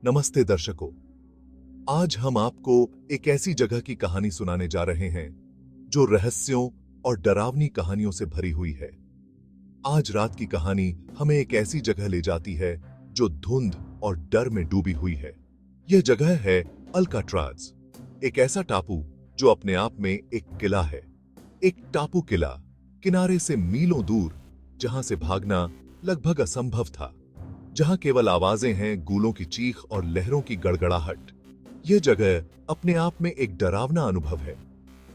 नमस्ते दर्शकों। आज हम आपको एक ऐसी जगह की कहानी सुनाने जा रहे हैं जो रहस्यों और डरावनी कहानियों से भरी हुई है। आज रात की कहानी हमें एक ऐसी जगह ले जाती है जो धुंध और डर में डूबी हुई है। यह जगह है अल्काट्राज, एक ऐसा टापू जो अपने आप में एक किला है। एक टापू किला, किनारे से मीलों दूर, जहां से भागना लगभग असंभव था, जहां केवल आवाजें हैं, गूलों की चीख और लहरों की गड़गड़ाहट। यह जगह अपने आप में एक डरावना अनुभव है।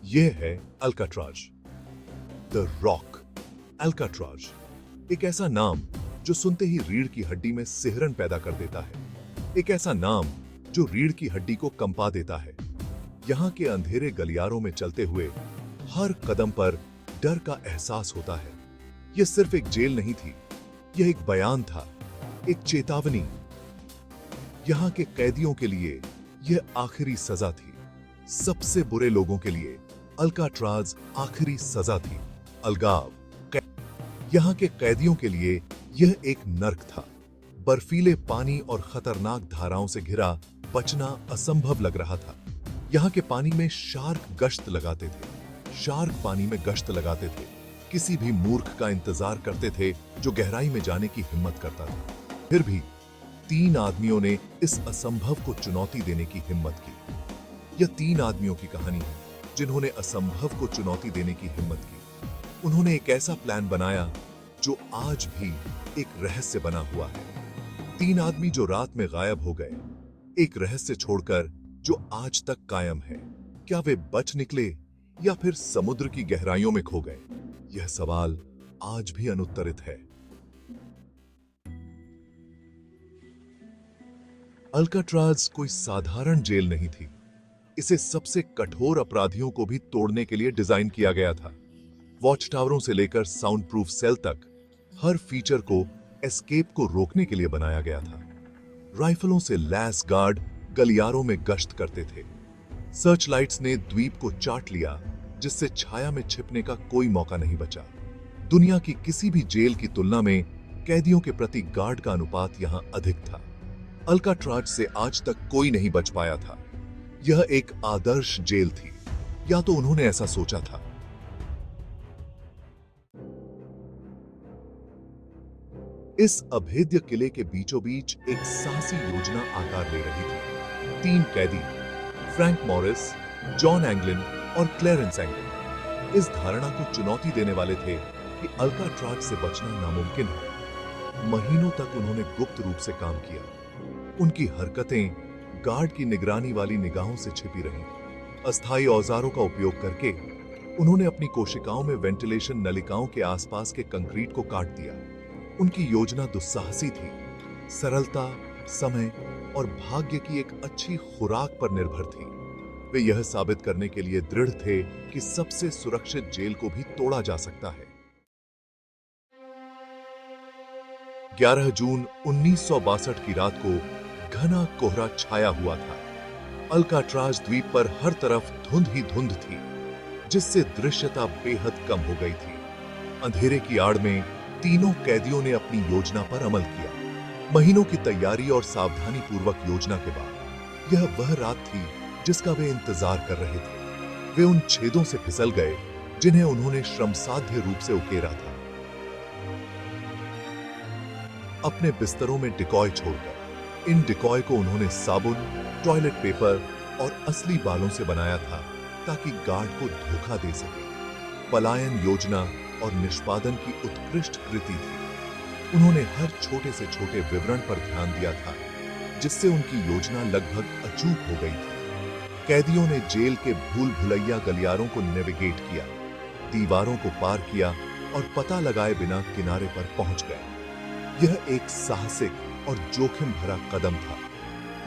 यह है अल्काट्राज, द रॉक। अल्काट्राज एक ऐसा नाम जो सुनते ही रीढ़ की हड्डी में सिहरन पैदा कर देता है। एक ऐसा नाम जो रीढ़ की हड्डी को कंपा देता है। यहां के अंधेरे गलियारों में चलते हुए हर कदम पर डर का एहसास होता है। यह सिर्फ एक जेल नहीं थी, यह एक बयान था, एक चेतावनी। यहां के कैदियों के लिए यह आखिरी सजा थी। सबसे बुरे लोगों के लिए अल्काट्राज आखिरी सजा थी। अलगाव। यहां के कैदियों के लिए यह एक नर्क था। बर्फीले पानी और खतरनाक धाराओं से घिरा बचना असंभव लग रहा था। यहां के पानी में शार्क गश्त लगाते थे। शार्क पानी में गश्त लगाते थे, किसी भी मूर्ख का इंतजार करते थे जो गहराई में जाने की हिम्मत करता था। फिर भी 3 आदमियों ने इस असंभव को चुनौती देने की हिम्मत की। यह 3 आदमियों की कहानी है जिन्होंने असंभव को चुनौती देने की हिम्मत की। उन्होंने एक ऐसा प्लान बनाया जो आज भी एक रहस्य बना हुआ है। 3 आदमी जो रात में गायब हो गए, एक रहस्य छोड़कर जो आज तक कायम है। क्या वे बच निकले या फिर समुद्र की गहराइयों में खो गए? यह सवाल आज भी अनुत्तरित है। अल्काट्राज कोई साधारण जेल नहीं थी। इसे सबसे कठोर अपराधियों को भी तोड़ने के लिए डिजाइन किया गया था। वॉच टावरों से लेकर साउंड प्रूफ सेल तक हर फीचर को एस्केप को रोकने के लिए बनाया गया था। राइफलों से लैस गार्ड गलियारों में गश्त करते थे। सर्च लाइट्स ने द्वीप को चाट लिया, जिससे छाया में छिपने का कोई मौका नहीं बचा। दुनिया की किसी भी जेल की तुलना में कैदियों के प्रति गार्ड का अनुपात यहां अधिक था। अल्काट्राज से आज तक कोई नहीं बच पाया था। यह एक आदर्श जेल थी, या तो उन्होंने ऐसा सोचा था। इस अभेद्य किले के बीचों बीच एक साहसी योजना आकार ले रही थी। 3 कैदी, फ्रैंक मॉरिस, जॉन एंगलिन और क्लेरेंस एंगलिन, इस धारणा को चुनौती देने वाले थे कि अल्काट्राज से बचना नामुमकिन है। महीनों तक उन्होंने गुप्त रूप से काम किया। उनकी हरकतें गार्ड की निगरानी वाली निगाहों से छिपी रहीं। अस्थायी औजारों का उपयोग करके उन्होंने अपनी कोशिकाओं में वेंटिलेशन नलिकाओं के आसपास के कंक्रीट को काट दिया। उनकी योजना दुस्साहसी थी, सरलता, समय और भाग्य की एक अच्छी खुराक पर निर्भर थी। वे यह साबित करने के लिए दृढ़ थे कि सबसे सुरक्षित जेल को भी तोड़ा जा सकता है। 11 जून 1962 की रात को घना कोहरा छाया हुआ था। अल्काट्राज द्वीप पर हर तरफ धुंध ही धुंध थी, जिससे दृश्यता बेहद कम हो गई थी। अंधेरे की आड़ में तीनों कैदियों ने अपनी योजना पर अमल किया। महीनों की तैयारी और सावधानी पूर्वक योजना के बाद यह वह रात थी जिसका वे इंतजार कर रहे थे। वे उन छेदों से फिसल गए जिन्हें उन्होंने श्रमसाध्य रूप से उकेरा था। अपने बिस्तरों में डिकॉय छोड़कर इन डिकॉय को उन्होंने साबुन, टॉयलेट पेपर और असली बालों से बनाया था ताकि गार्ड को धोखा दे सके। पलायन योजना और निष्पादन की उत्कृष्ट कृति थी। उन्होंने हर छोटे से छोटे विवरण पर ध्यान दिया था, जिससे उनकी योजना लगभग अचूक हो गई थी। कैदियों ने जेल के भूल भुलैया गलियारों को नेविगेट किया, दीवारों को पार किया और पता लगाए बिना किनारे पर पहुंच गए। यह एक साहसिक और जोखिम भरा कदम था,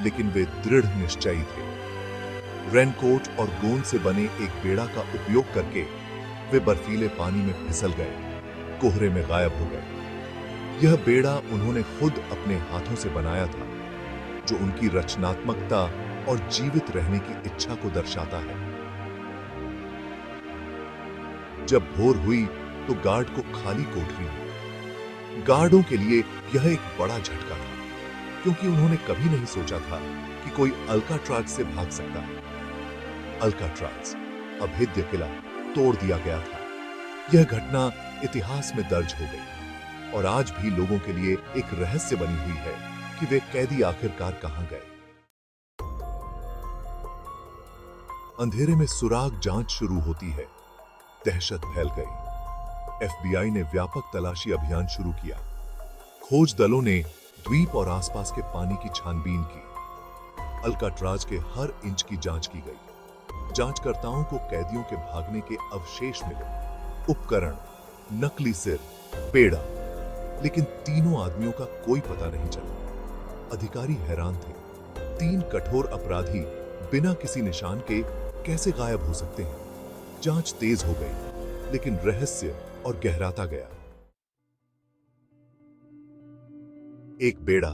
लेकिन वे दृढ़ निश्चयी थे। रेनकोट और गोंद से बने एक बेड़ा का उपयोग करके वे बर्फीले पानी में फिसल गए, कोहरे में गायब हो गए। यह बेड़ा उन्होंने खुद अपने हाथों से बनाया था, जो उनकी रचनात्मकता और जीवित रहने की इच्छा को दर्शाता है। जब भोर हुई तो गार्ड को खाली कोठरी मिली। गार्डों के लिए यह एक बड़ा झटका था। क्योंकि उन्होंने कभी नहीं सोचा था कि कोई अल्काट्राज से भाग सकता है। अल्काट्राज, अभेद्य किला, तोड़ दिया गया था। यह घटना इतिहास में दर्ज हो गई और आज भी लोगों के लिए एक रहस्य बनी हुई है कि वे कैदी आखिरकार कहां गए। अंधेरे में सुराग जांच शुरू होती है। दहशत फैल गई। एफबीआई ने व्यापक तलाशी अभियान शुरू किया। खोज दलों ने द्वीप और आसपास के पानी की छानबीन की। अल्काट्राज के हर इंच की जांच की गई। जांचकर्ताओं को कैदियों के भागने के अवशेष मिले, उपकरण, नकली सिर, पेड़ा, लेकिन तीनों आदमियों का कोई पता नहीं चला। अधिकारी हैरान थे। 3 कठोर अपराधी बिना किसी निशान के कैसे गायब हो सकते हैं? जांच तेज हो गई, लेकिन रहस्य और गहराता गया। एक बेड़ा,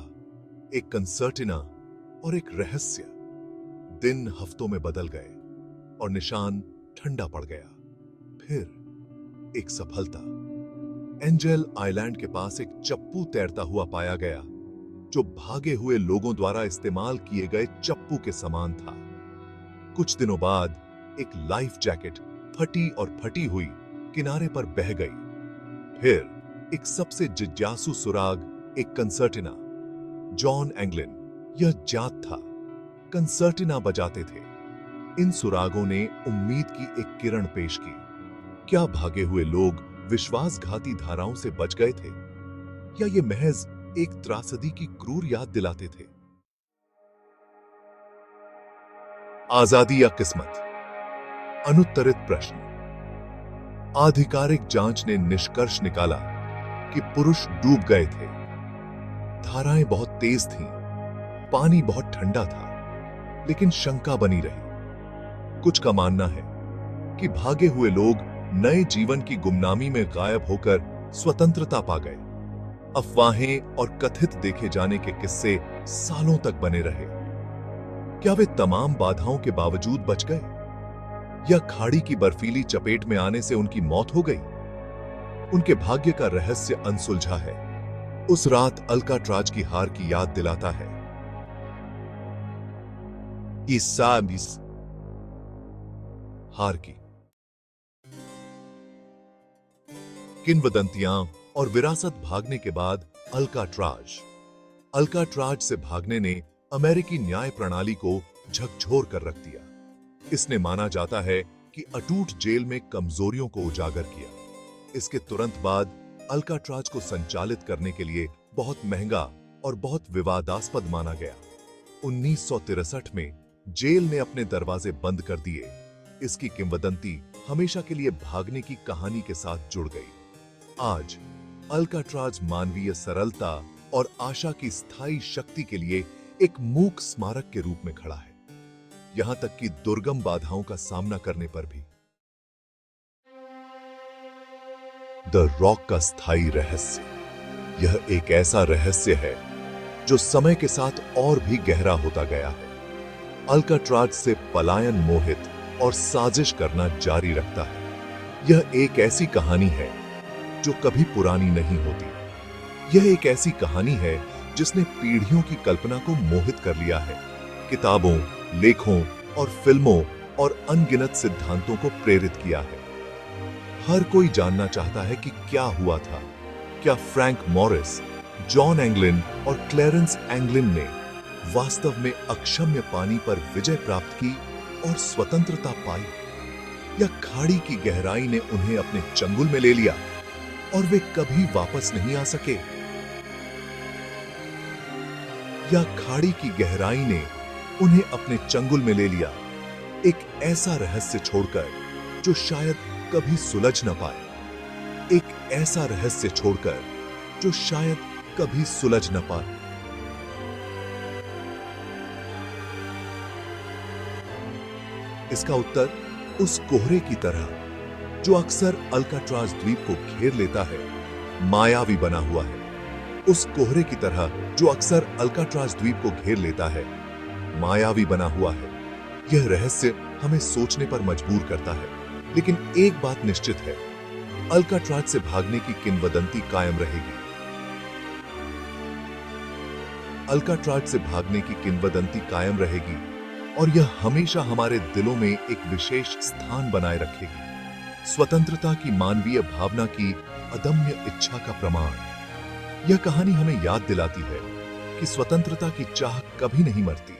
एक कंसर्टिना और एक रहस्य। दिन हफ्तों में बदल गए और निशान ठंडा पड़ गया। फिर एक सफलता। एंजल आइलैंड के पास एक चप्पू तैरता हुआ पाया गया, जो भागे हुए लोगों द्वारा इस्तेमाल किए गए चप्पू के समान था। कुछ दिनों बाद एक लाइफ जैकेट फटी और फटी हुई किनारे पर बह गई। फिर एक सबसे जिज्ञासु सुराग, एक कंसर्टिना। जॉन एंगलिन, यह जात था, कंसर्टिना बजाते थे। इन सुरागों ने उम्मीद की एक किरण पेश की। क्या भागे हुए लोग विश्वासघाती धाराओं से बच गए थे, या ये महज एक त्रासदी की क्रूर याद दिलाते थे? आजादी या किस्मत? अनुत्तरित प्रश्न। आधिकारिक जांच ने निष्कर्ष निकाला कि पुरुष डूब गए थे। धाराएं बहुत तेज थीं, पानी बहुत ठंडा था, लेकिन शंका बनी रही। कुछ का मानना है कि भागे हुए लोग नए जीवन की गुमनामी में गायब होकर स्वतंत्रता पा गए। अफवाहें और कथित देखे जाने के किस्से सालों तक बने रहे। क्या वे तमाम बाधाओं के बावजूद बच गए, या खाड़ी की बर्फीली चपेट में आने से उनकी मौत हो गई? उनके भाग्य का रहस्य अनसुलझा है। उस रात अल्काट्राज की हार की याद दिलाता है। हार की किंवदंतियां और विरासत भागने के बाद अल्काट्राज से भागने ने अमेरिकी न्याय प्रणाली को झकझोर कर रख दिया। इसने माना जाता है कि अटूट जेल में कमजोरियों को उजागर किया। इसके तुरंत बाद अल्काट्राज को संचालित करने के लिए बहुत महंगा और बहुत विवादास्पद माना गया। 1963 में जेल ने अपने दरवाजे बंद कर दिए। इसकी किंवदंती हमेशा के लिए भागने की कहानी के साथ जुड़ गई। आज अल्काट्राज मानवीय सरलता और आशा की स्थायी शक्ति के लिए एक मूक स्मारक के रूप में खड़ा है, यहां तक कि दुर्गम बाधाओं का सामना करने पर भी। द रॉक का स्थायी रहस्य। यह एक ऐसा रहस्य है जो समय के साथ और भी गहरा होता गया है। अल्काट्राज से पलायन मोहित और साजिश करना जारी रखता है। यह एक ऐसी कहानी है जो कभी पुरानी नहीं होती। यह एक ऐसी कहानी है जिसने पीढ़ियों की कल्पना को मोहित कर लिया है। किताबों, लेखों और फिल्मों और अनगिनत सिद्धांतों को प्रेरित किया है। हर कोई जानना चाहता है कि क्या हुआ था। क्या फ्रैंक मॉरिस, जॉन एंगलिन और क्लेरेंस एंगलिन ने वास्तव में अक्षम्य पानी पर विजय प्राप्त की और स्वतंत्रता पाई, या खाड़ी की गहराई ने उन्हें अपने चंगुल में ले लिया और वे कभी वापस नहीं आ सके? या खाड़ी की गहराई ने उन्हें अपने चंगुल में ले लिया, एक ऐसा रहस्य छोड़कर जो शायद कभी सुलझ न पाए। एक ऐसा रहस्य छोड़कर जो शायद कभी सुलझ न पाए। इसका उत्तर उस कोहरे की तरह जो अक्सर अल्काट्राज द्वीप को घेर लेता है, मायावी बना हुआ है। उस कोहरे की तरह जो अक्सर अल्काट्राज द्वीप को घेर लेता है, मायावी बना हुआ है। यह रहस्य हमें सोचने पर मजबूर करता है, लेकिन एक बात निश्चित है, अल्काट्राज से भागने की किंवदंती कायम रहेगी। अल्काट्राज से भागने की किंवदंती कायम रहेगी और यह हमेशा हमारे दिलों में एक विशेष स्थान बनाए रखेगी। स्वतंत्रता की मानवीय भावना की अदम्य इच्छा का प्रमाण। यह कहानी हमें याद दिलाती है कि स्वतंत्रता की चाह कभी नहीं मरती।